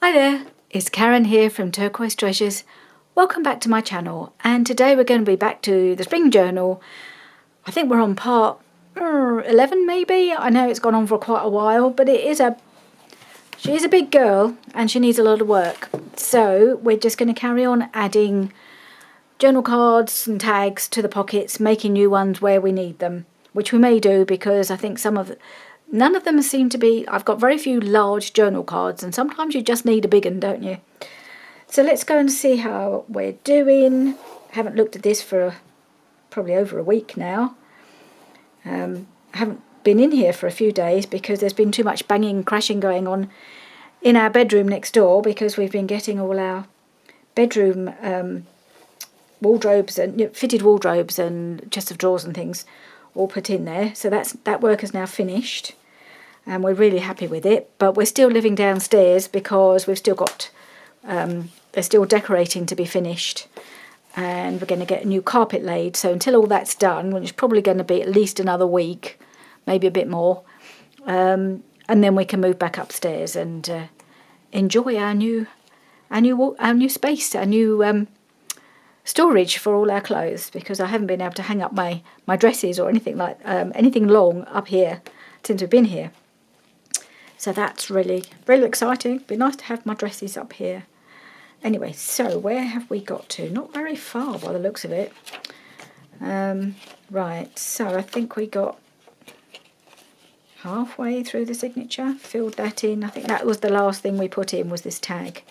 Hi there, it's Karen here from Turquoise Treasures. Welcome back to my channel, and today we're going to be back to the spring journal. I think we're on part 11 maybe. I know it's gone on for quite a while, but she is a big girl and she needs a lot of work. So we're just going to carry on adding journal cards and tags to the pockets, making new ones where we need them, which we may do because I think none of them seem to be. I've got very few large journal cards, and sometimes you just need a big one, don't you? So let's go and see how we're doing. Haven't looked at this for probably over a week now. I haven't been in here for a few days because there's been too much banging and crashing going on in our bedroom next door, because we've been getting all our bedroom wardrobes and fitted wardrobes and chests of drawers and things all put in there. So that work is now finished, and we're really happy with it. But we're still living downstairs because we've still got they're still decorating to be finished, and we're going to get a new carpet laid. So until all that's done, which is probably going to be at least another week, maybe a bit more, and then we can move back upstairs and enjoy our new space, our new storage for all our clothes, because I haven't been able to hang up my dresses or anything like anything long up here since we've been here. So that's really, really exciting. It'd be nice to have my dresses up here. Anyway, so where have we got to? Not very far by the looks of it. Right, so I think we got halfway through the signature, filled that in. I think that was the last thing we put in, was this tag.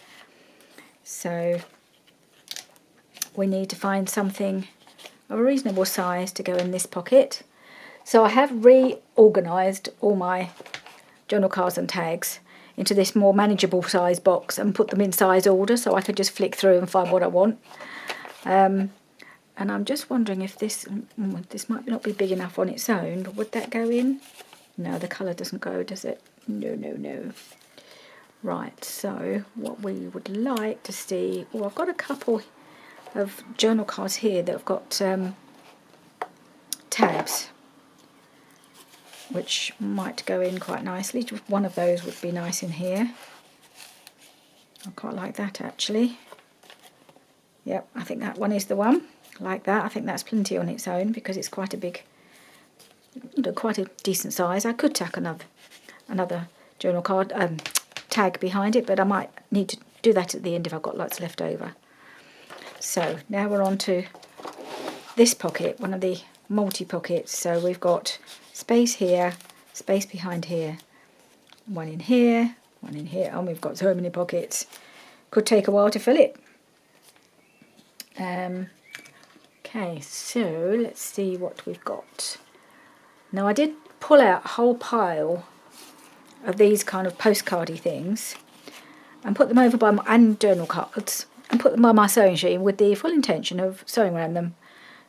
So we need to find something of a reasonable size to go in this pocket. So I have reorganised all my journal cards and tags into this more manageable size box and put them in size order, so I can just flick through and find what I want. And I'm just wondering if this might not be big enough on its own. Would that go in? No, the colour doesn't go, does it? No. Right, so what we would like to see... Oh, I've got a couple of journal cards here that have got tabs, which might go in quite nicely. One of those would be nice in here. I quite like that, actually. Yep, I think that one is the one. Like that. I think that's plenty on its own because it's quite a big, quite a decent size. I could tack another journal card tag behind it, but I might need to do that at the end if I've got lots left over. So now we're on to this pocket, one of the multi-pockets. So we've got space here, space behind here, one in here, one in here, and we've got so many pockets. Could take a while to fill it. Okay, so let's see what we've got. Now I did pull out a whole pile of these kind of postcardy things and put them over by and journal cards, and put them by my sewing machine with the full intention of sewing around them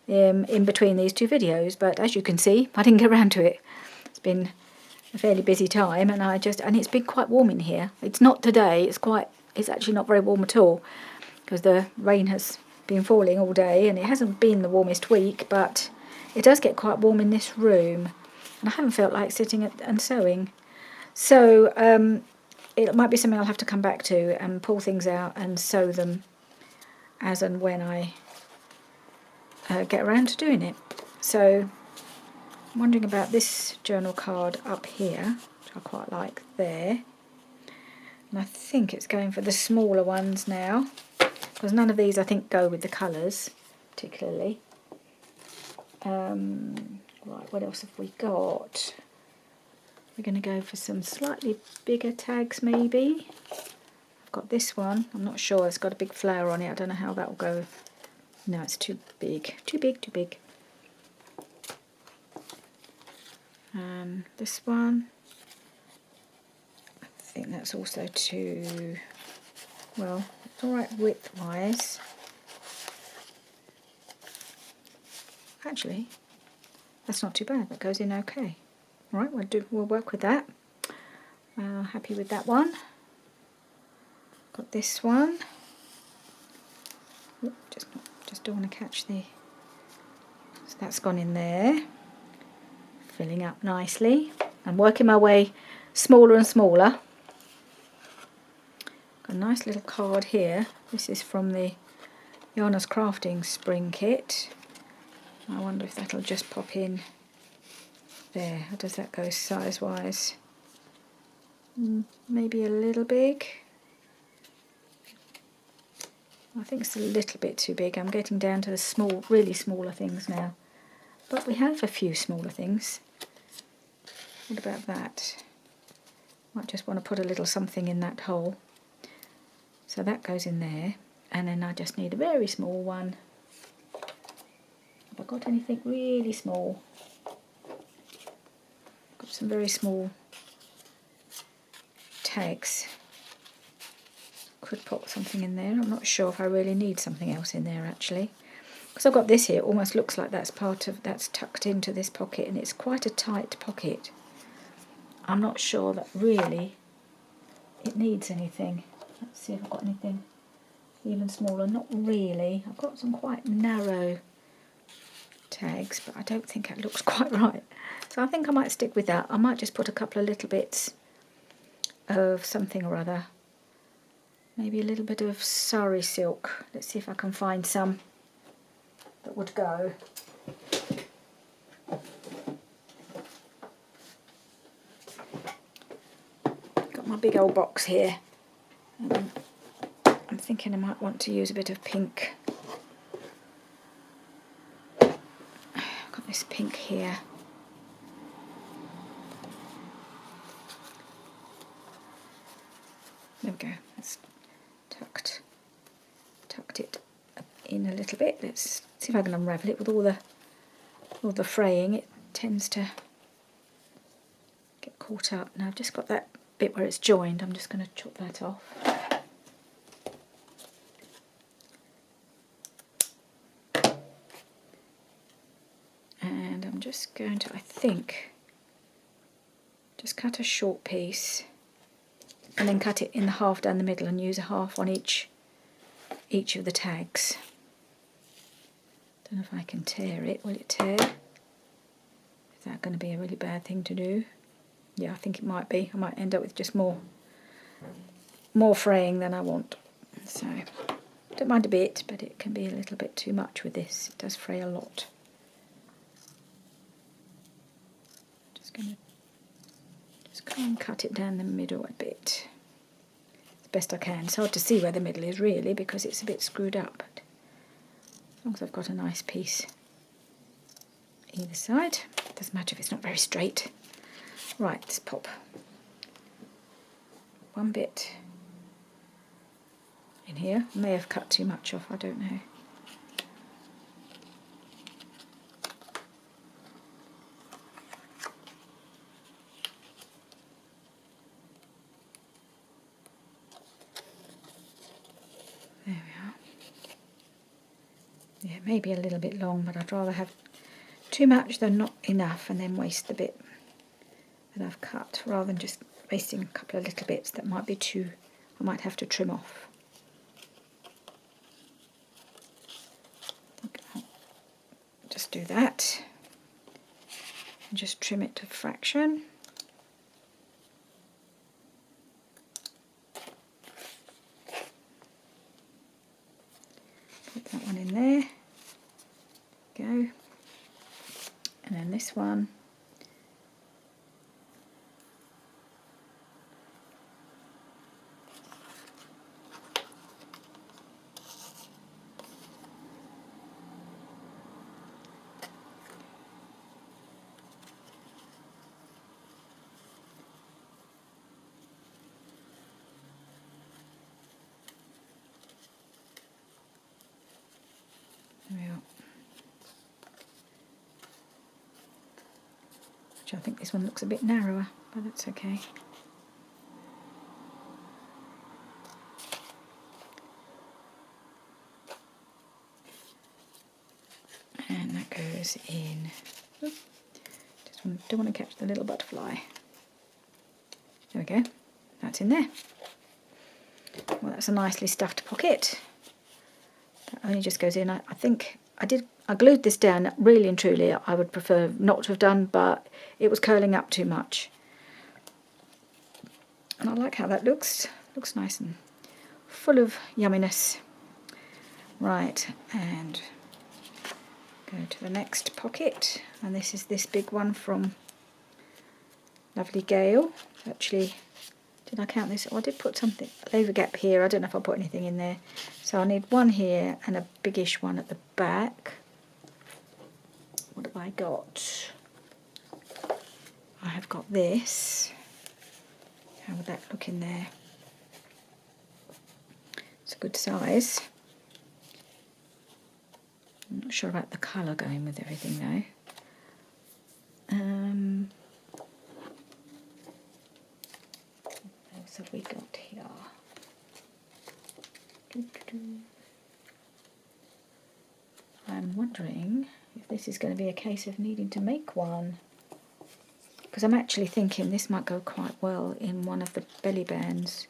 in between these two videos. But as you can see, I didn't get around to it. It's been a fairly busy time, and it's been quite warm in here. It's not today. It's actually not very warm at all because the rain has been falling all day, and it hasn't been the warmest week, but it does get quite warm in this room, and I haven't felt like sitting and sewing. So it might be something I'll have to come back to and pull things out and sew them as and when I get around to doing it. So I'm wondering about this journal card up here, which I quite like there. And I think it's going for the smaller ones now, because none of these I think go with the colours particularly. Right, what else have we got? We're going to go for some slightly bigger tags maybe. I've got this one. I'm not sure. It's got a big flower on it. I don't know how that will go. No, it's too big. Too big. And this one. I think that's also too... Well, it's alright width-wise. Actually, that's not too bad. That goes in okay. Alright, we'll work with that. Happy with that one. Got this one. Oop, just don't want to catch the... So that's gone in there. Filling up nicely. I'm working my way smaller and smaller. Got a nice little card here. This is from the Jana's Crafting Spring Kit. I wonder if that'll just pop in there. How does that go size-wise? Maybe a little big. I think it's a little bit too big. I'm getting down to the small, really smaller things now. But we have a few smaller things. What about that? Might just want to put a little something in that hole. So that goes in there. And then I just need a very small one. Have I got anything really small? Got some very small tags. Could put something in there. I'm not sure if I really need something else in there actually. Because I've got this here, it almost looks like that's tucked into this pocket, and it's quite a tight pocket. I'm not sure that really it needs anything. Let's see if I've got anything even smaller. Not really. I've got some quite narrow tags, but I don't think it looks quite right. So I think I might stick with that. I might just put a couple of little bits of something or other. Maybe a little bit of sari silk. Let's see if I can find some that would go. Got my big old box here. I'm thinking I might want to use a bit of pink. I've got this pink here. There we go. That's tucked it in a little bit. Let's see if I can unravel it with all the fraying. It tends to get caught up. Now I've just got that bit where it's joined. I'm just going to chop that off. And I'm just going to, I think, just cut a short piece and then cut it in half down the middle and use a half on each of the tags. Don't know if I can tear it. Will it tear? Is that going to be a really bad thing to do? Yeah, I think it might be. I might end up with just more fraying than I want. So, don't mind a bit, but it can be a little bit too much with this. It does fray a lot. Just going to try and cut it down the middle a bit. As best I can. It's hard to see where the middle is really because it's a bit screwed up. But as long as I've got a nice piece either side. Doesn't matter if it's not very straight. Right, let's pop one bit in here. May have cut too much off, I don't know. There we are. Yeah, maybe a little bit long, but I'd rather have too much than not enough and then waste the bit that I've cut, rather than just wasting a couple of little bits that might be too, I might have to trim off. I'll just do that and just trim it to a fraction. Put that one in there. Go. And then this one. There we are. Which I think this one looks a bit narrower, but that's okay. And that goes in. Oops. Don't want to catch the little butterfly. There we go. That's in there. Well, that's a nicely stuffed pocket. That only just goes in. I think I glued this down. Really and truly, I would prefer not to have done, but it was curling up too much. And I like how that looks. Looks nice and full of yumminess. Right, and go to the next pocket, and this is this big one from Lovely Gail. Actually, did I count this? Oh, I did put something, leave a gap here. I don't know if I put anything in there. So I need one here and a biggish one at the back. What have I got? I have got this. How would that look in there? It's a good size. I'm not sure about the colour going with everything though. What else have we got here? I'm wondering if this is going to be a case of needing to make one. Because I'm actually thinking this might go quite well in one of the belly bands.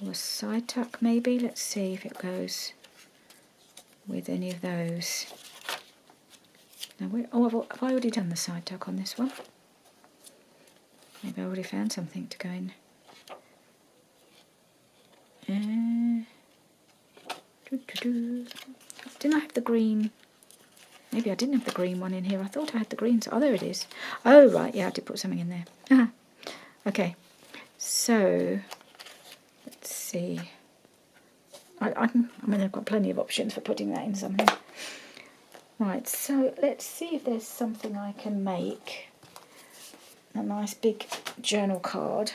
Or a side tuck maybe. Let's see if it goes with any of those. Now, have I already done the side tuck on this one? Maybe I already found something to go in. Didn't I have the green? Maybe I didn't have the green one in here. I thought I had the green. Oh, there it is. Oh, right. Yeah, I did put something in there. Okay. So, let's see. I mean, I've got plenty of options for putting that in something. Right, so let's see if there's something I can make. A nice big journal card.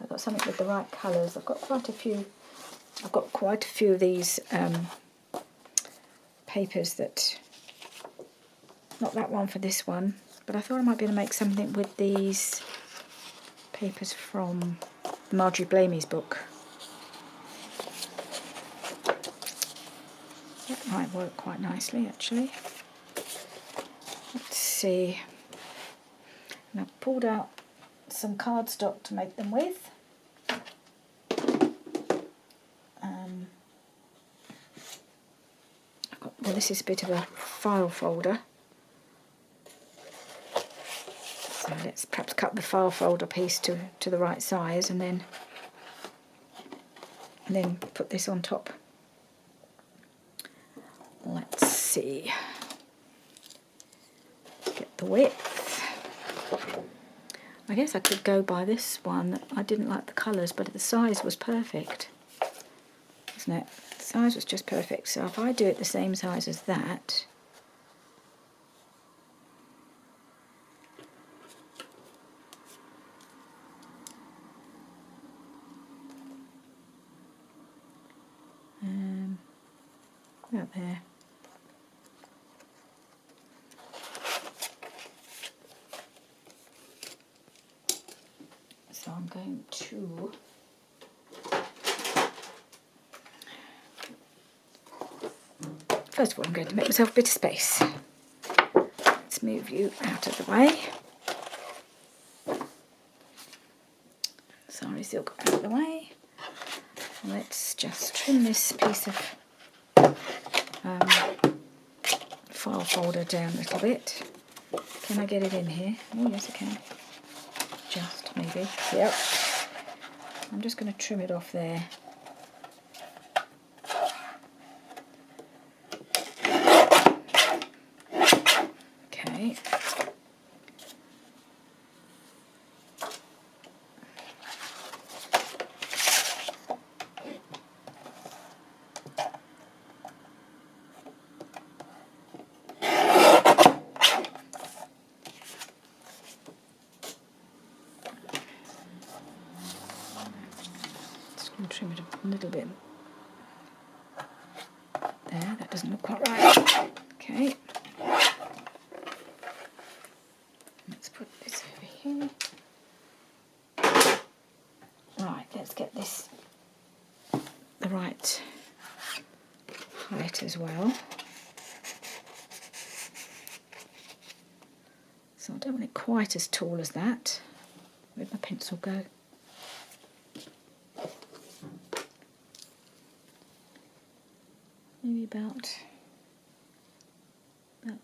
I've got something with the right colours. I've got quite a few of these papers that, not that one for this one, but I thought I might be able to make something with these papers from Marjorie Blamey's book. That might work quite nicely actually. Let's see. And I've pulled out some cardstock to make them with. Well, this is a bit of a file folder. So let's perhaps cut the file folder piece to the right size and then put this on top. Let's see. Get the width. I guess I could go by this one. I didn't like the colours, but the size was perfect. Isn't it? The size was just perfect. So if I do it the same size as that, about there. So I'm going to first of all, I'm going to make myself a bit of space. Let's move you out of the way. Sorry, silk out of the way. Let's just trim this piece of file folder down a little bit. Can I get it in here? Oh yes I can. Just maybe. Yep. I'm just going to trim it off there. Okay. Trim it a little bit there, that doesn't look quite right. Okay, let's put this over here. Right, let's get this the right height as well. So I don't want it quite as tall as that. Where'd my pencil go? Maybe about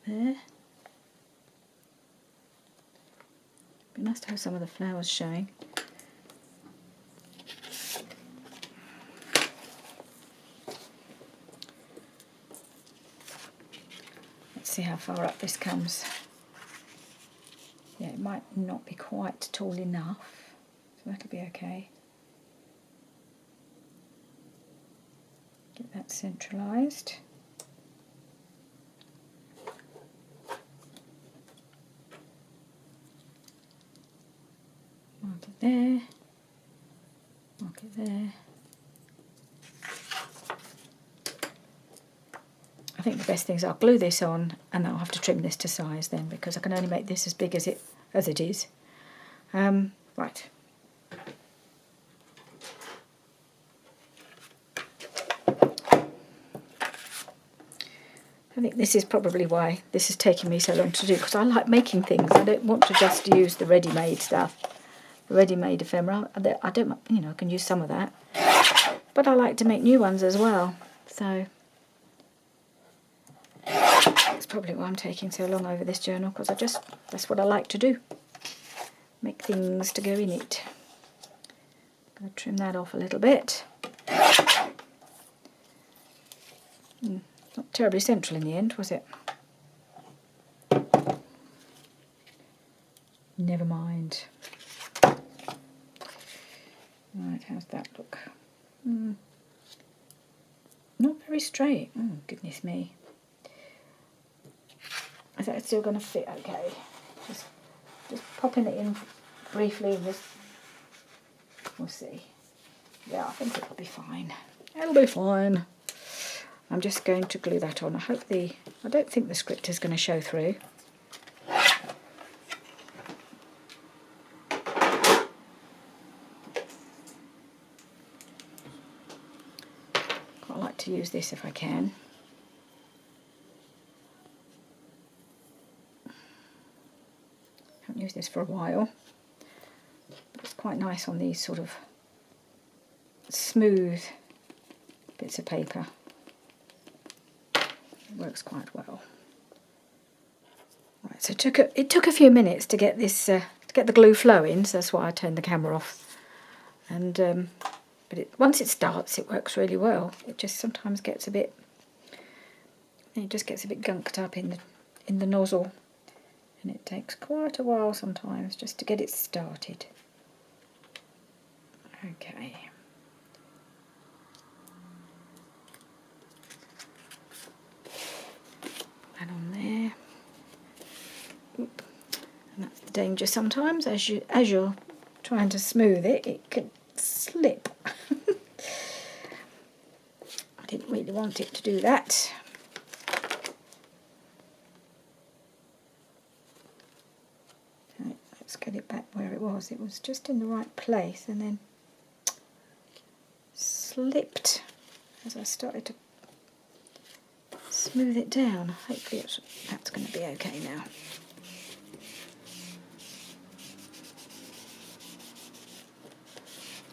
there. Be nice to have some of the flowers showing. Let's see how far up this comes. Yeah, it might not be quite tall enough, so that'll be okay. Get that centralised. Mark it there, mark it there. I think the best thing is I'll glue this on and I'll have to trim this to size then, because I can only make this as big as it is. Right. I think this is probably why this is taking me so long to do, because I like making things. I don't want to just use the ready-made stuff, the ready-made ephemera. I don't, you know, I can use some of that, but I like to make new ones as well. So that's probably why I'm taking so long over this journal, because that's what I like to do. Make things to go in it. I'm going to trim that off a little bit. Not terribly central in the end, was it? Never mind. Right, how's that look? Not very straight. Oh, goodness me. Is that still going to fit okay? Just popping it in briefly with, we'll see. Yeah, I think it'll be fine. It'll be fine. I'm just going to glue that on. I don't think the script is going to show through. Quite like to use this if I can. Haven't used this for a while, but it's quite nice on these sort of smooth bits of paper. It works quite well. Right, so it took a few minutes to get this to get the glue flowing, so that's why I turned the camera off. And but once it starts, it works really well. It just sometimes gets a bit, it just gets a bit gunked up in the nozzle, and it takes quite a while sometimes just to get it started. Okay. And on there. Oop. And that's the danger sometimes, as you're trying to smooth it, it can slip. I didn't really want it to do that. Okay, let's get it back where it was. It was just in the right place and then slipped as I started to smooth it down. Hopefully that's going to be okay now.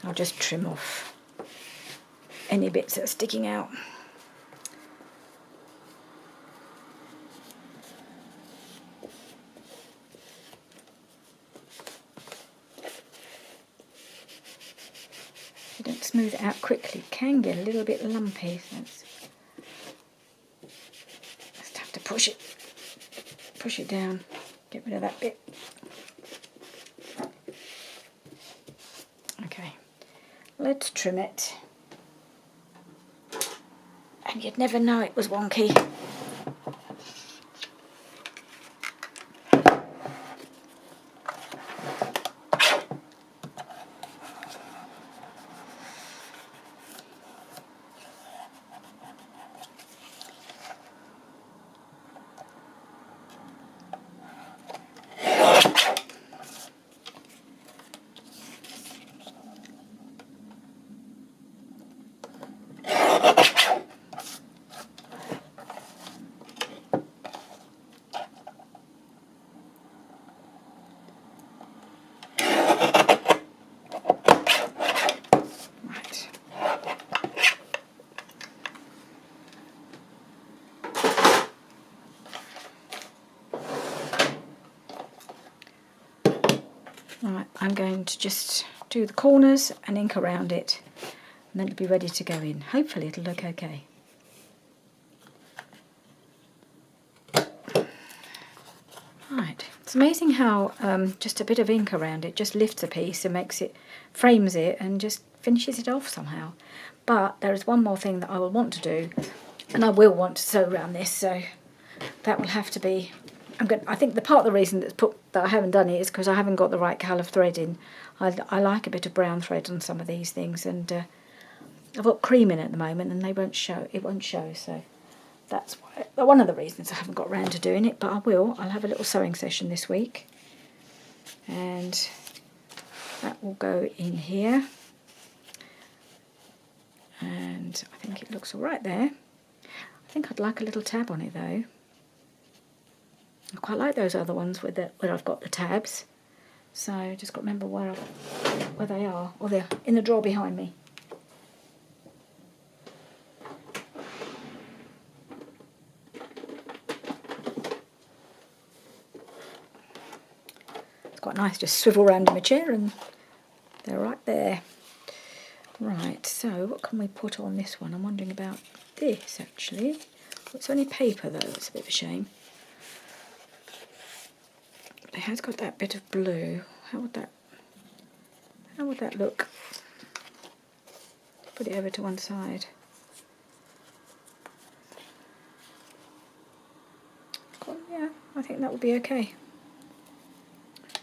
I'll just trim off any bits that are sticking out. If you don't smooth it out quickly, it can get a little bit lumpy. So just have to push it down, get rid of that bit. Okay, let's trim it. And you'd never know it was wonky. Right, I'm going to just do the corners and ink around it, and then it'll be ready to go in. Hopefully it'll look okay. amazing how just a bit of ink around it just lifts a piece and makes it, frames it and just finishes it off somehow. But there is one more thing that I will want to do, and I will want to sew around this, so that will have to be, I think the part of the reason that I haven't done it is because I haven't got the right colour of thread in. I like a bit of brown thread on some of these things, and I've got cream in at the moment and it won't show, so that's one of the reasons I haven't got round to doing it, but I will. I'll have a little sewing session this week, and that will go in here, and I think it looks all right there. I think I'd like a little tab on it though. I quite like those other ones where I've got the tabs, so just got to remember where they are, or they're in the drawer behind me. Quite nice, just swivel around in my chair and they're right there. Right, so what can we put on this one? I'm wondering about this actually. It's only paper though, that's a bit of a shame. But it has got that bit of blue. How would that look? Put it over to one side. Yeah, I think that would be okay.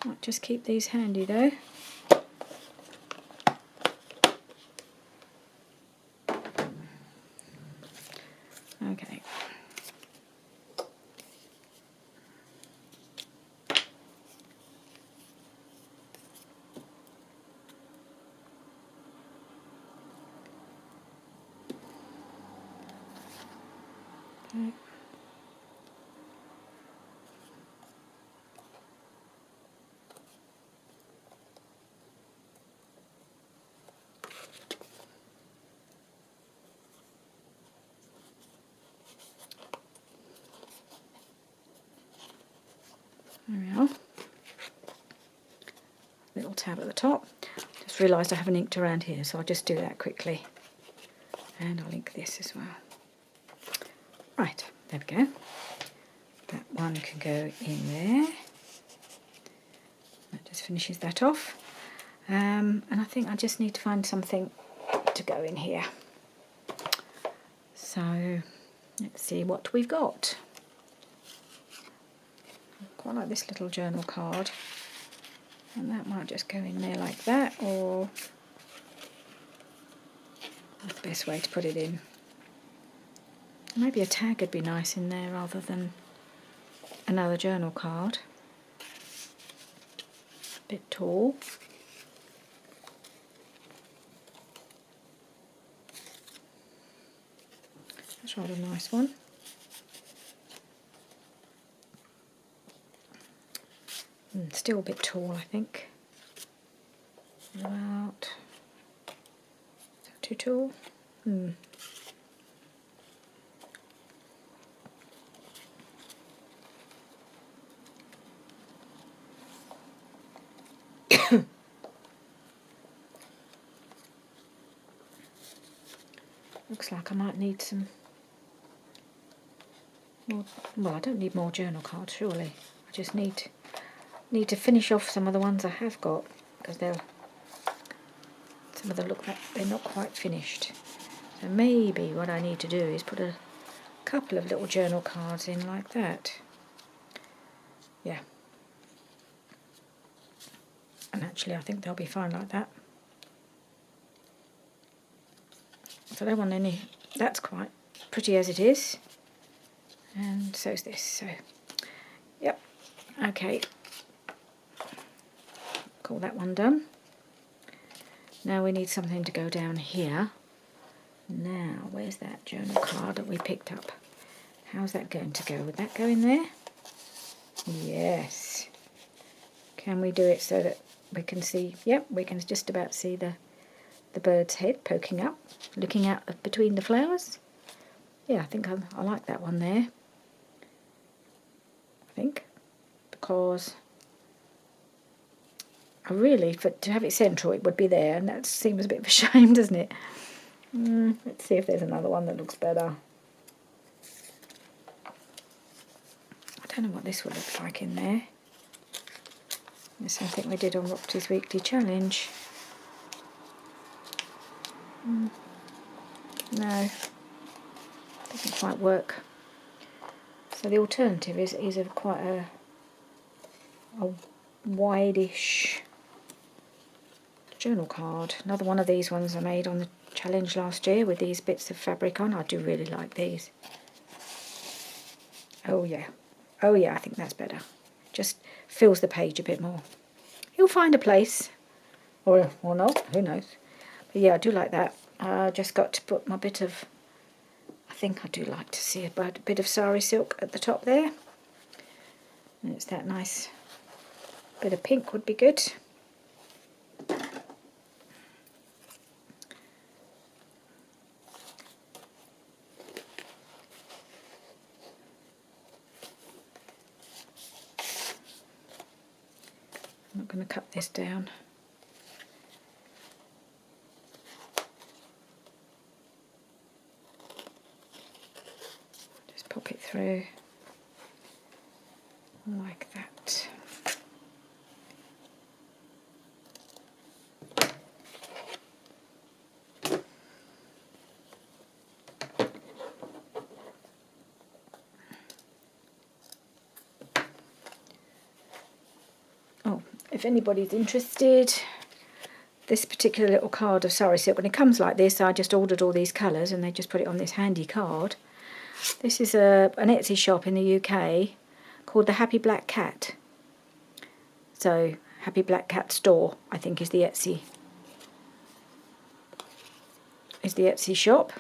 Might just keep these handy though. Okay. Okay. There we are. Little tab at the top. Just realised I haven't inked around here, so I'll just do that quickly. And I'll ink this as well. Right, there we go. That one can go in there. That just finishes that off. And I think I just need to find something to go in here. So let's see what we've got. Quite like this little journal card, and that might just go in there like that, or that's the best way to put it in. Maybe a tag would be nice in there rather than another journal card. A bit tall. That's rather a nice one. Still a bit tall, I think. About, is that too tall? Looks like I might need some more. Well, I don't need more journal cards, surely. I just need to finish off some of the ones I have got, because some of them look like they're not quite finished. So maybe what I need to do is put a couple of little journal cards in like that. Yeah. And actually I think they'll be fine like that. So I don't want any, that's quite pretty as it is. And so is this, so yep, okay. Call that one done. Now we need something to go down here. Now, where's that journal card that we picked up? How's that going to go? Would that go in there? Yes. Can we do it so that we can see? Yep, we can just about see the bird's head poking up, looking out between the flowers. Yeah, I think I like that one there. I think, because I really, to have it central, it would be there, and that seems a bit of a shame, doesn't it? Let's see if there's another one that looks better. I don't know what this would look like in there. It's something we did on Roxy's Weekly Challenge. No, doesn't quite work. So the alternative is quite a wide-ish journal card. Another one of these ones I made on the challenge last year with these bits of fabric on. I do really like these. Oh yeah, I think that's better. Just fills the page a bit more. You'll find a place, or not, who knows. But yeah, I do like that. I just got to put my bit of, I think I do like to see a bit of sari silk at the top there. And it's that nice bit of pink would be good. I'm not going to cut this down. Just pop it through like that. Oh, if anybody's interested, this particular little card of sari silk, when it comes like this, I just ordered all these colours and they just put it on this handy card. This is an Etsy shop in the UK called the Happy Black Cat. So, Happy Black Cat Store, I think, is the Etsy shop.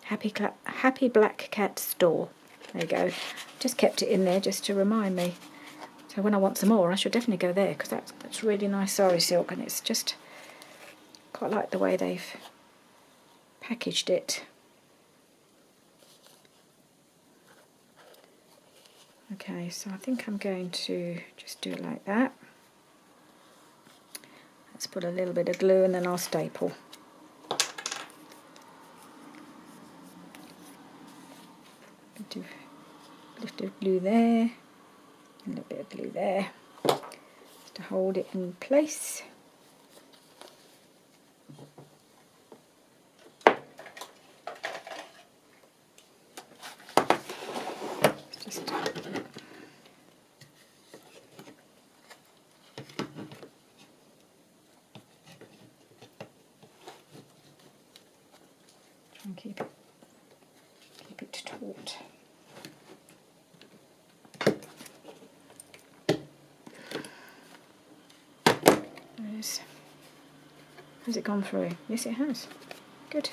Happy Black Cat Store. There you go. Just kept it in there just to remind me. So when I want some more, I should definitely go there, because that's really nice sari silk, and it's just quite like the way they've packaged it. Okay, so I think I'm going to just do it like that. Let's put a little bit of glue and then I'll staple. A bit of glue there, a little bit of glue there, just to hold it in place. Just try and keep it taut. Has it gone through? Yes, it has. Good.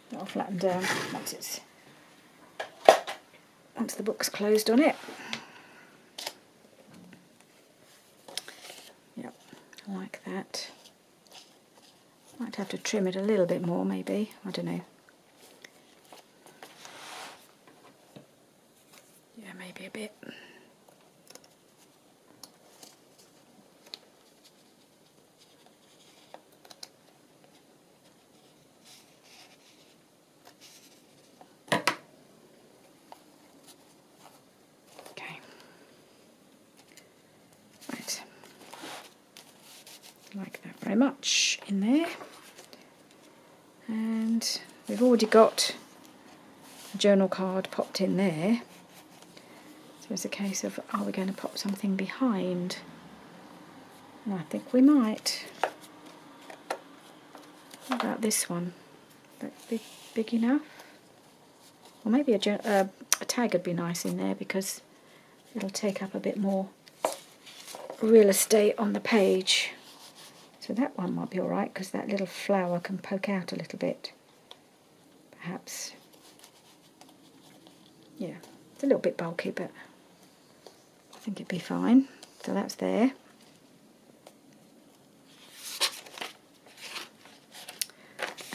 That'll flatten down once the book's closed on it. Yep, like that. Might have to trim it a little bit more, maybe. I don't know. Yeah, maybe a bit. Like that very much in there, and we've already got a journal card popped in there, so it's a case of, are we going to pop something behind? And I think we might. What about this one? That big enough? Or maybe a tag would be nice in there, because it'll take up a bit more real estate on the page. So that one might be alright, because that little flower can poke out a little bit. Perhaps. Yeah, it's a little bit bulky, but I think it'd be fine. So that's there.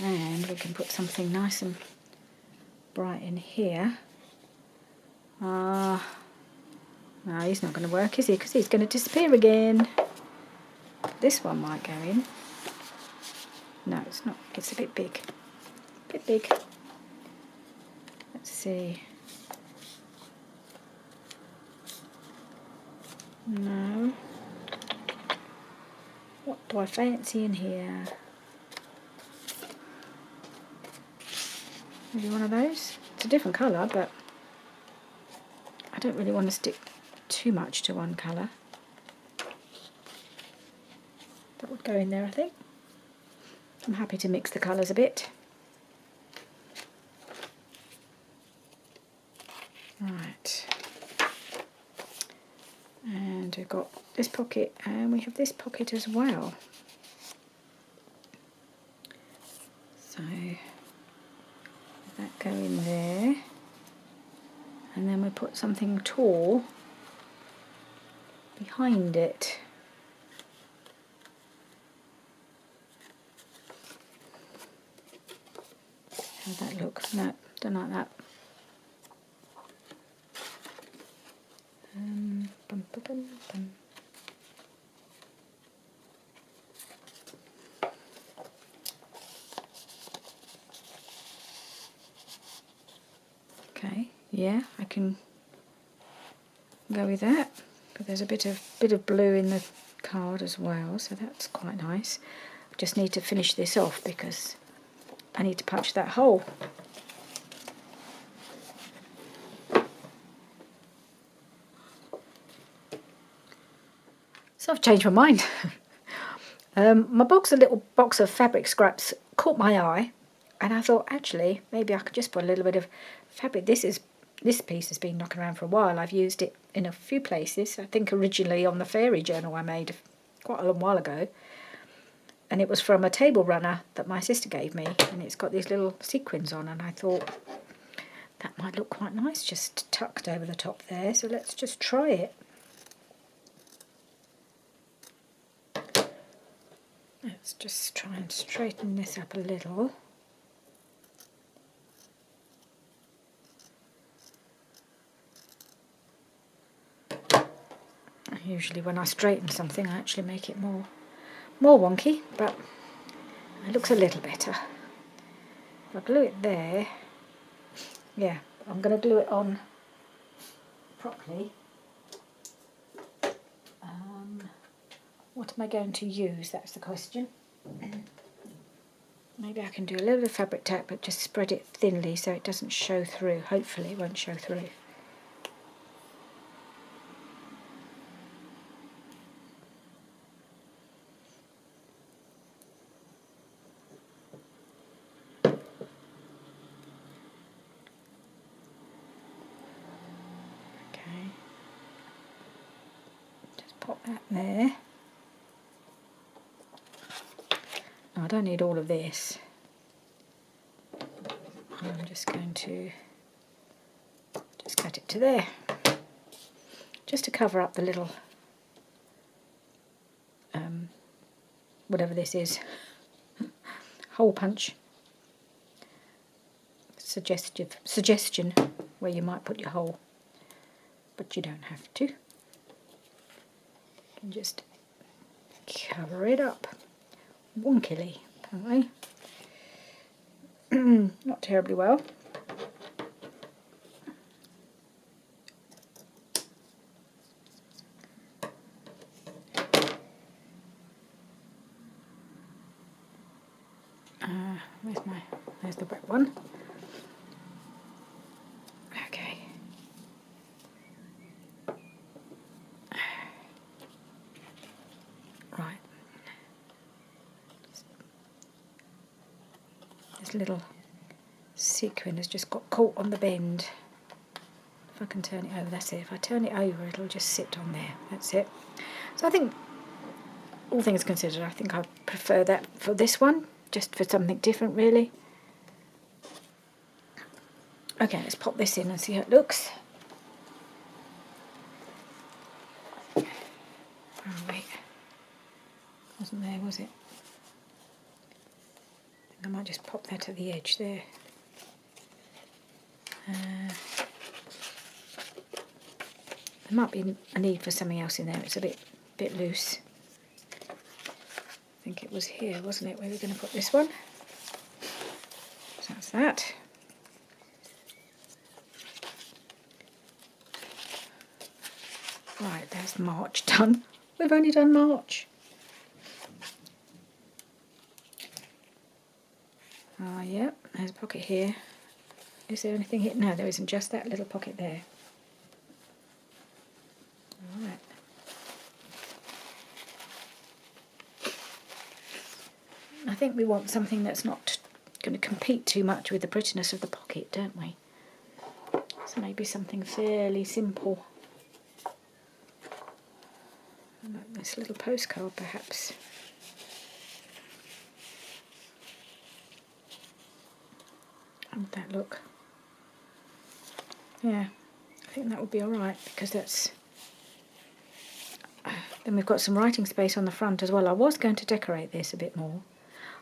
And we can put something nice and bright in here. No, he's not going to work, is he? Because he's going to disappear again. This one might go in. No, it's not. It's a bit big. Let's see. No. What do I fancy in here? Maybe one of those. It's a different colour, but I don't really want to stick too much to one colour. That would go in there, I think. I'm happy to mix the colours a bit. Right. And we've got this pocket, and we have this pocket as well. So that go in there, and then we put something tall behind it. How'd that look? No, don't like that. Bum, bum, bum, bum. Okay, yeah, I can go with that. But there's a bit of blue in the card as well, so that's quite nice. Just need to finish this off because I need to punch that hole. So I've changed my mind. My little box of fabric scraps caught my eye, and I thought actually maybe I could just put a little bit of fabric. This piece has been knocking around for a while. I've used it in a few places. I think originally on the fairy journal I made quite a long while ago, and it was from a table runner that my sister gave me, and it's got these little sequins on, and I thought that might look quite nice just tucked over the top there, so let's just try it. Let's just try and straighten this up a little. Usually when I straighten something I actually make it more wonky, but it looks a little better. If I glue it there, yeah, I'm going to glue it on properly. What am I going to use? That's the question. Maybe I can do a little bit of fabric tack, but just spread it thinly so it doesn't show through. Hopefully it won't show through. Okay. Just pop that there. Oh, I don't need all of this. I'm just going to just cut it to there, just to cover up the little whatever this is, hole punch suggestion where you might put your hole, but you don't have to. You can just cover it up wonkily, apparently. Not terribly well. There's the wet one. Okay. Right. This little sequin has just got caught on the bend. If I can turn it over, that's it. If I turn it over, it'll just sit on there. That's it. So I think, all things considered, I think I prefer that for this one, just for something different, really. Okay, let's pop this in and see how it looks. Oh wait, wasn't there, was it? I might just pop that at the edge there. There might be a need for something else in there. It's a bit loose. I think it was here, wasn't it, where we're going to put this one? So that's that. Right, there That's March done. We've only done March. Oh, yeah, there's a pocket here. Is there anything here? No, there isn't, just that little pocket there. All right. I think we want something that's not going to compete too much with the prettiness of the pocket, don't we? So maybe something fairly simple. Like this little postcard, perhaps. How would that look? Yeah, I think that would be all right, because that's... Then we've got some writing space on the front as well. I was going to decorate this a bit more.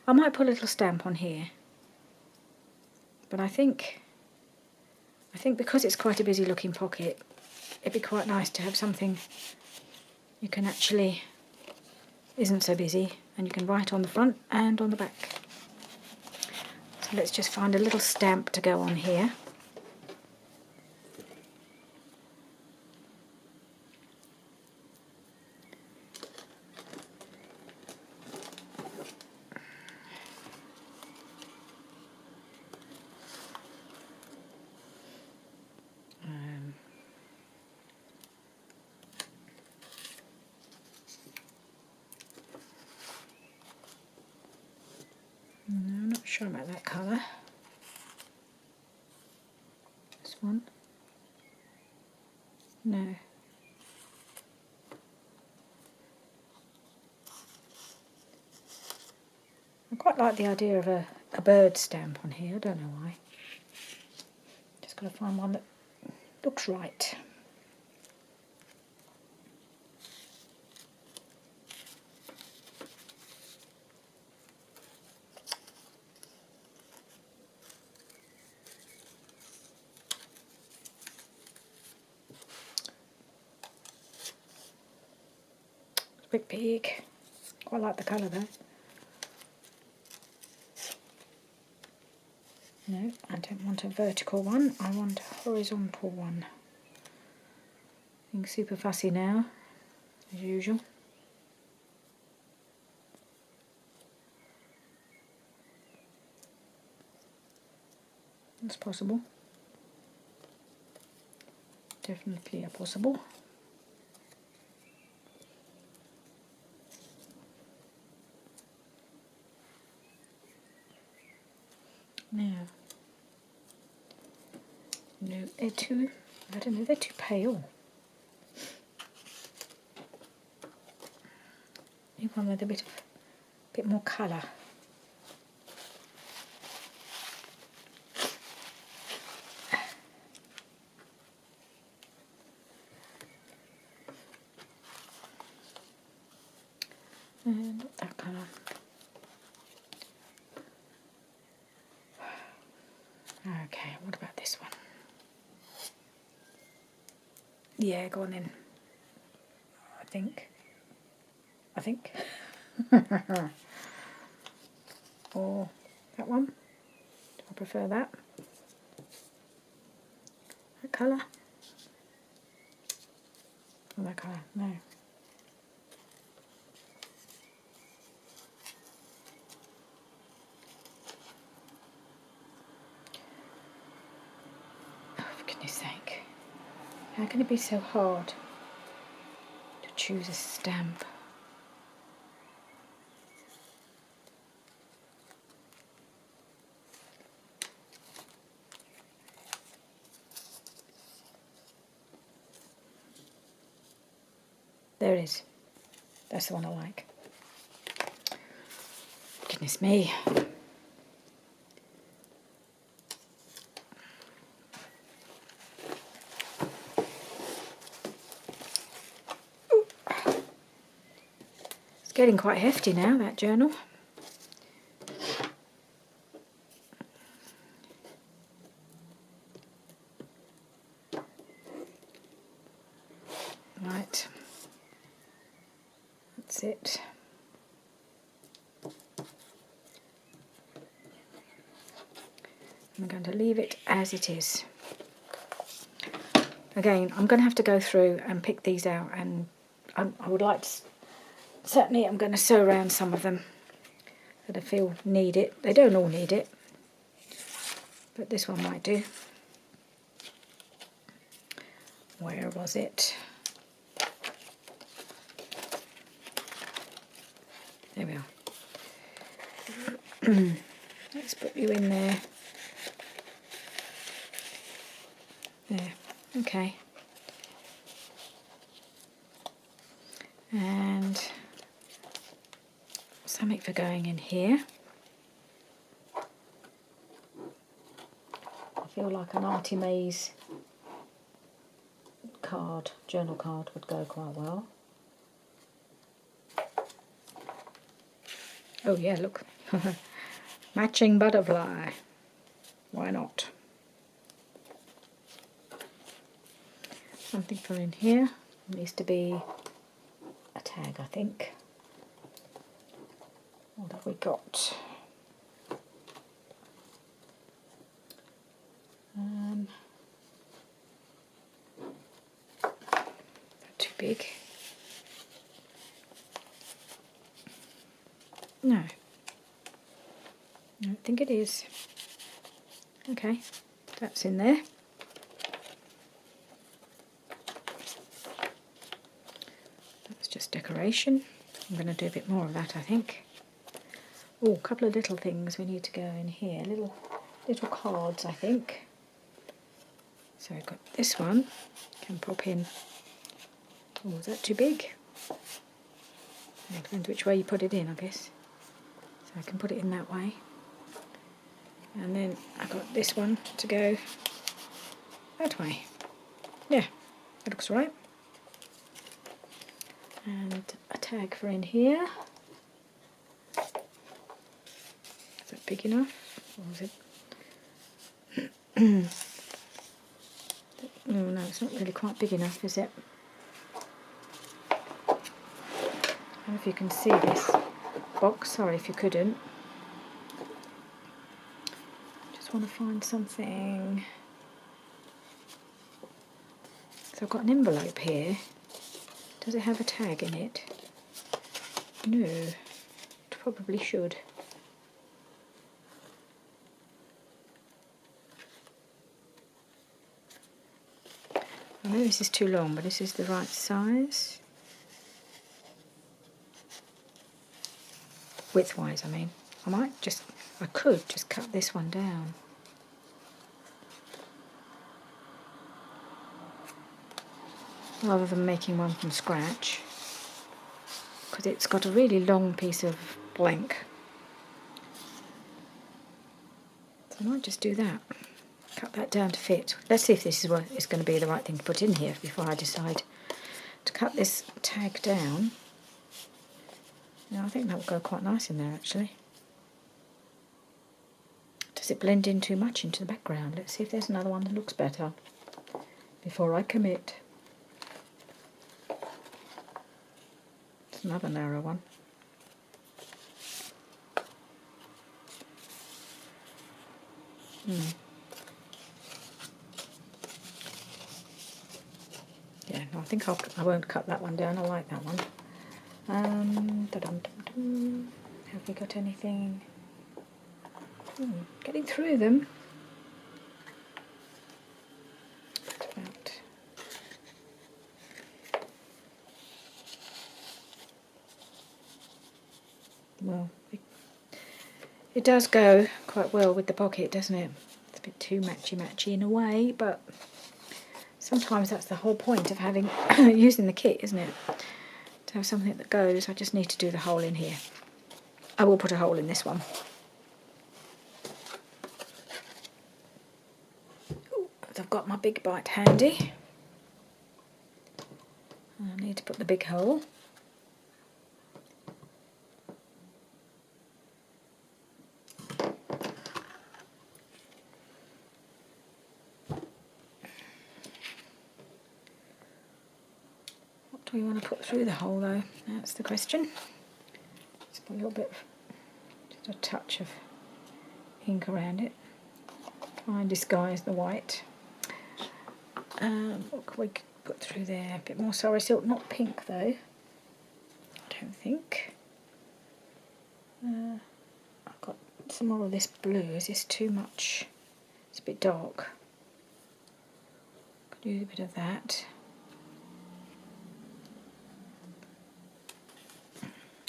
I might put a little stamp on here. But I think because it's quite a busy looking pocket, it'd be quite nice to have something you can actually isn't so busy, and you can write on the front and on the back. So let's just find a little stamp to go on here. No, I'm not sure about that colour. This one? No. I quite like the idea of a bird stamp on here, I don't know why. Just got to find one that looks right. It's a bit big. Quite like the colour though. No, I don't want a vertical one, I want a horizontal one. Being super fussy now, as usual. It's possible. Definitely a possible. Now, no, they're too, I don't know, they're too pale. Need one with a bit more colour. And not that colour. Okay, what about this one? Yeah, go on then. I think. Or that one. Do I prefer that? That colour? Or that colour? No. Oh, for goodness sake. How can it be so hard to choose a stamp? There it is. That's the one I like. Goodness me. It's getting quite hefty now, that journal. Right. That's it. I'm going to leave it as it is. Again, I'm going to have to go through and pick these out and I would like to, certainly I'm going to sew around some of them that I feel need it. They don't all need it, but this one might do. Where was it? There we are. Let's put you in there. There, okay. And something for going in here. I feel like an Artie Mays card, journal card would go quite well. Oh yeah, look. Matching butterfly. Why not? Something for in here. It needs to be a tag, I think. What have we got? Too big. No. I don't think it is. Okay, that's in there. That's just decoration. I'm going to do a bit more of that, I think. Oh, a couple of little things we need to go in here. Little cards, I think. So I've got this one. Can pop in. Oh, is that too big? It depends which way you put it in, I guess. So I can put it in that way. And then I've got this one to go that way. Yeah, that looks right. And a tag for in here. Is that big enough? Or is it? No, it's not really quite big enough, is it? I don't know if you can see this box. Sorry if you couldn't. Just want to find something. So I've got an envelope here. Does it have a tag in it? No, it probably should. I know this is too long, but this is the right size. Width-wise, I mean. I could just cut this one down. Rather than making one from scratch. Because it's got a really long piece of blank. So I might just do that. Cut that down to fit. Let's see if this is what is going to be the right thing to put in here before I decide to cut this tag down. Now I think that will go quite nice in there actually. Does it blend in too much into the background? Let's see if there's another one that looks better before I commit. It's another narrow one. Yeah, no, I think I won't cut that one down. I like that one. Have we got anything? Getting through them. About. Well, it does go quite well with the pocket, doesn't it? It's a bit too matchy-matchy in a way, but sometimes that's the whole point of having using the kit, isn't it? To have something that goes. I just need to do the hole in here. I will put a hole in this one. Ooh, I've got my big bite handy. I need to put the big hole. What do we want to put through the hole though? That's the question. Let's put a little bit, just a touch of ink around it. Try and disguise the white. What can we put through there. A bit more Sari Silk, not pink though, I don't think. I've got some more of this blue. Is this too much? It's a bit dark. Could use a bit of that.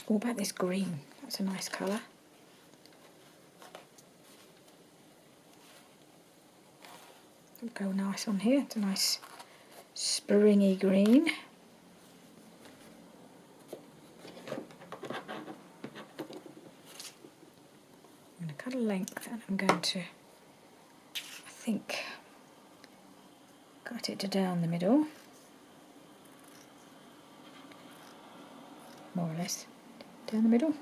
What about this green? That's a nice colour. It'll go nice on here. It's a nice springy green. I'm going to cut a length and I'm going to, I think, cut it to down the middle. More or less. Down the middle.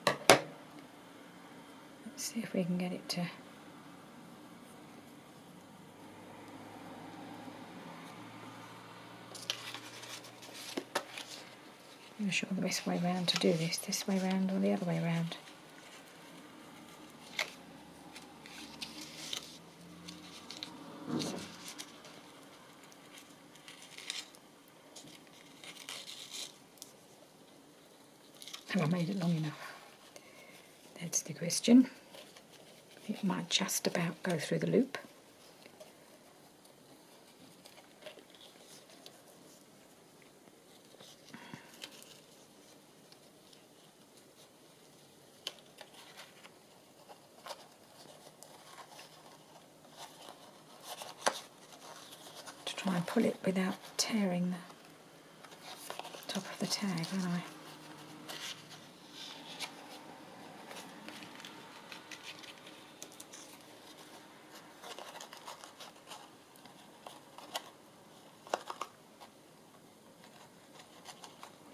Let's see if we can get it to... I'm not sure the best way round to do this way round or the other way round. Have I made it long enough? That's the question. It might just about go through the loop. Try and pull it without tearing the top of the tag, won't I?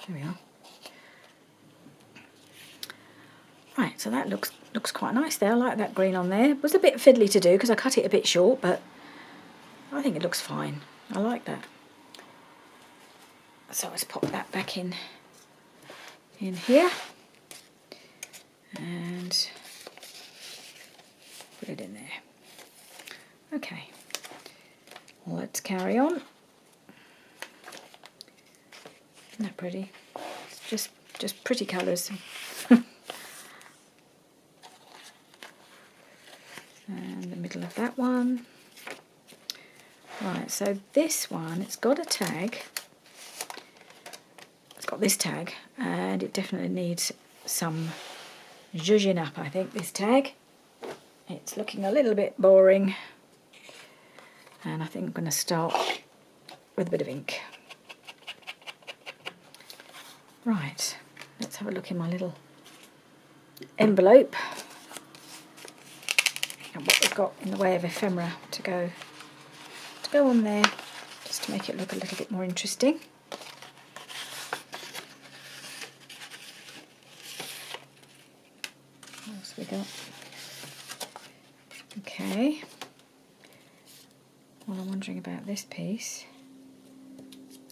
There we are. Right, so that looks quite nice there. I like that green on there. It was a bit fiddly to do because I cut it a bit short, but I think it looks fine. I like that. So let's pop that back in here and put it in there. Okay, let's carry on. Isn't that pretty? It's just pretty colours. And the middle of that one. Right, so this one, it's got a tag. It's got this tag, and it definitely needs some zhuzhing up, I think, this tag. It's looking a little bit boring. And I think I'm going to start with a bit of ink. Right, let's have a look in my little envelope and what we've got in the way of ephemera to go on there, just to make it look a little bit more interesting. What else have we got? Okay. Well, I'm wondering about this piece.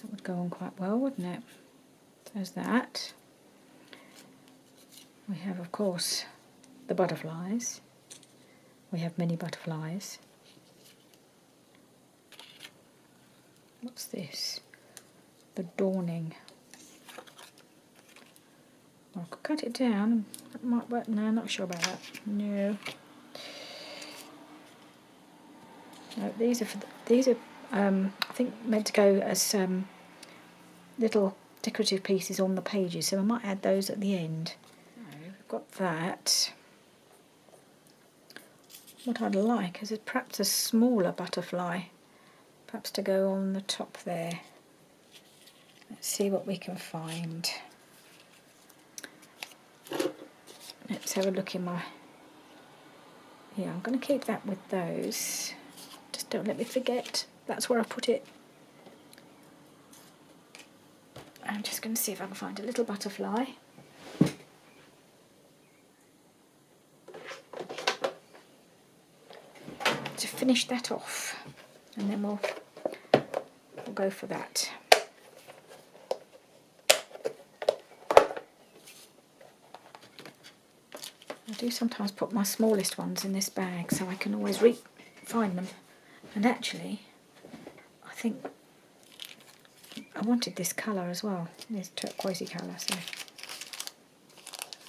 That would go on quite well, wouldn't it? There's that. We have, of course, the butterflies. We have many butterflies. What's this? The dawning. Well, I could cut it down. That might work. No, I'm not sure about that. No. No, these are I think meant to go as little decorative pieces on the pages, so I might add those at the end. We've got that. What I'd like is perhaps a smaller butterfly, perhaps to go on the top there. Let's see what we can find. Let's have a look in my... Yeah, I'm going to keep that with those. Just don't let me forget. That's where I put it. I'm just going to see if I can find a little butterfly. To finish that off, and then we'll go for that. I do sometimes put my smallest ones in this bag so I can always find them. And actually, think I wanted this colour as well, this turquoisey colour, so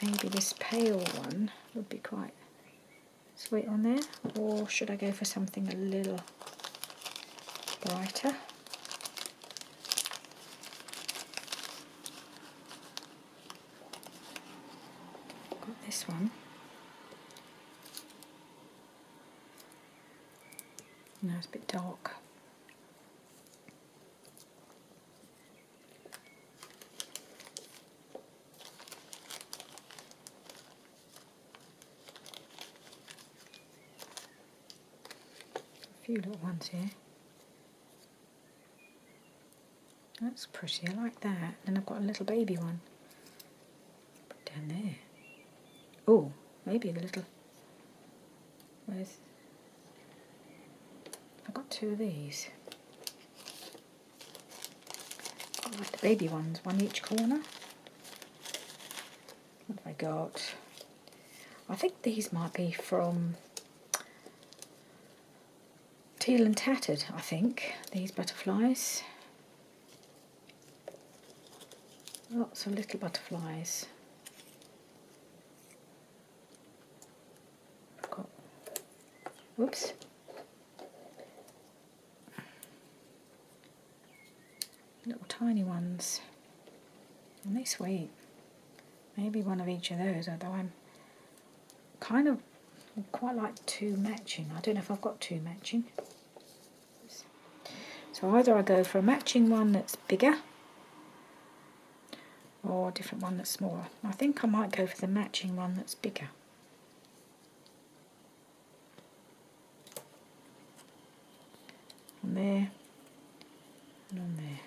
maybe this pale one would be quite sweet on there, or should I go for something a little brighter? Got this one. No, it's a bit dark. A few little ones here. That's pretty, I like that. And I've got a little baby one. Put down there. Oh, maybe the little... Where's... I've got two of these. I like the baby ones, one each corner. What have I got? I think these might be from Teal and Tattered, I think, these butterflies. Lots of little butterflies. I've got, whoops. Little tiny ones. Aren't they sweet? Maybe one of each of those, although I'm kind of quite like two matching. I don't know if I've got two matching. So either I go for a matching one that's bigger or a different one that's smaller. I think I might go for the matching one that's bigger. On there and on there.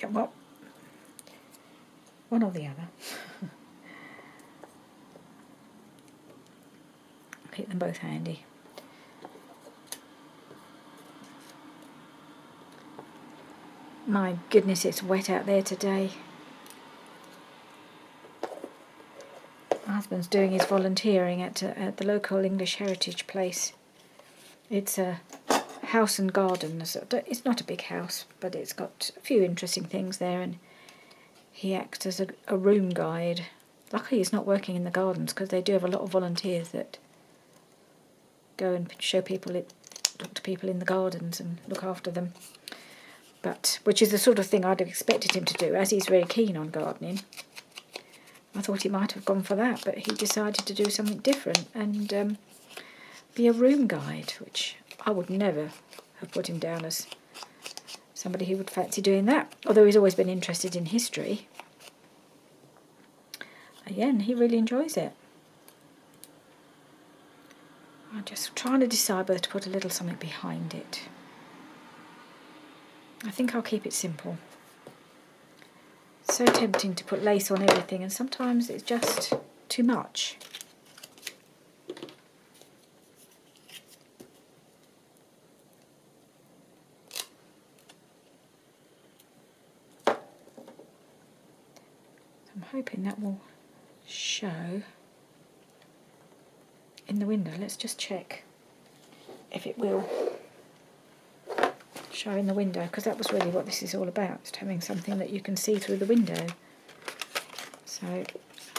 Yeah, well, one or the other. Keep them both handy. My goodness, it's wet out there today. My husband's doing his volunteering at the local English heritage place. It's a house and garden. It's not a big house, but it's got a few interesting things there, and he acts as a room guide. Luckily he's not working in the gardens, because they do have a lot of volunteers that go and show people, talk to people in the gardens and look after them. But which is the sort of thing I'd have expected him to do, as he's very keen on gardening. I thought he might have gone for that, but he decided to do something different and be a room guide, which I would never have put him down as somebody who would fancy doing that, although he's always been interested in history. Again, he really enjoys it. I'm just trying to decide whether to put a little something behind it. I think I'll keep it simple. It's so tempting to put lace on everything, and sometimes it's just too much. I'm hoping that will show in the window. Let's just check if it will show in the window, because that was really what this is all about, just having something that you can see through the window. So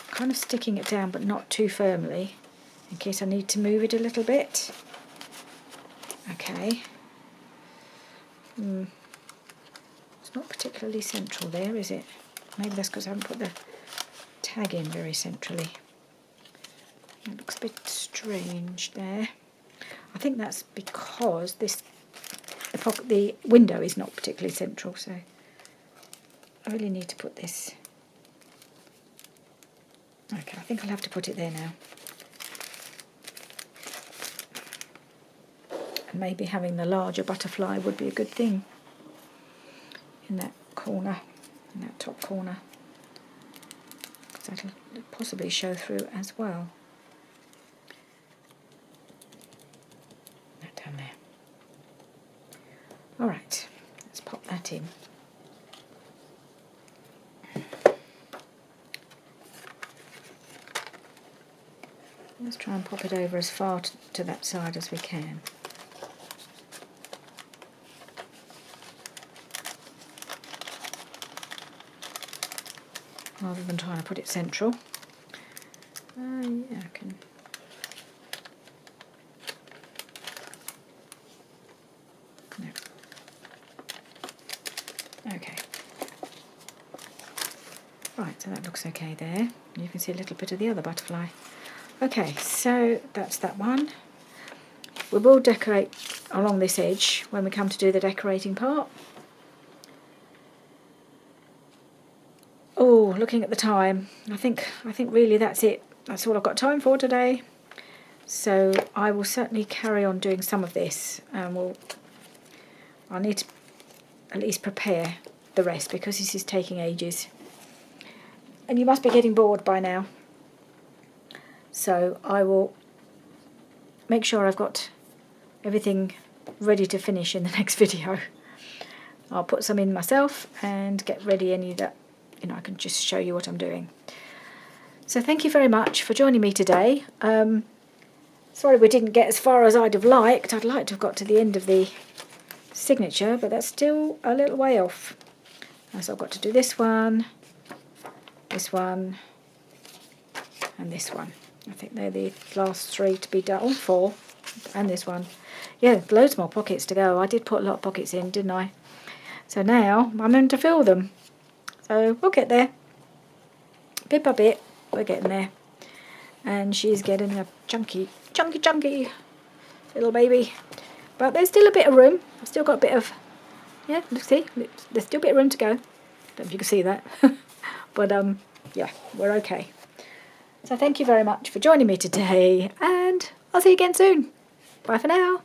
kind of sticking it down, but not too firmly, in case I need to move it a little bit. Okay. It's not particularly central there, is it? Maybe that's because I haven't put the tag in very centrally. It looks a bit strange there. I think that's because the window is not particularly central, so I really need to put this. Okay, I think I'll have to put it there now. And maybe having the larger butterfly would be a good thing in that corner, in that top corner, because that'll possibly show through as well. That down there. All right, let's pop that in. Let's try and pop it over as far to that side as we can. rather than trying to put it central. Yeah, I can. No. Okay. Right, so that looks okay there. You can see a little bit of the other butterfly. Okay, so that's that one. We will decorate along this edge when we come to do the decorating part. Oh, looking at the time, I think really that's it. That's all I've got time for today. So I will certainly carry on doing some of this, and I'll need to at least prepare the rest because this is taking ages. And you must be getting bored by now. So I will make sure I've got everything ready to finish in the next video. I'll put some in myself and get ready any that, I can just show you what I'm doing. So thank you very much for joining me today. Sorry we didn't get as far as I'd have liked. I'd like to have got to the end of the signature, but that's still a little way off. So I've got to do this one, and this one. I think they're the last three to be done. Oh, 4, and this one. Yeah, loads more pockets to go. I did put a lot of pockets in, didn't I? So now I'm going to fill them. So we'll get there. Bit by bit, we're getting there. And she's getting a chunky little baby. But there's still a bit of room. I've still got a bit of, yeah, see, there's still a bit of room to go. Don't know if you can see that. But yeah, we're okay. So thank you very much for joining me today, and I'll see you again soon. Bye for now.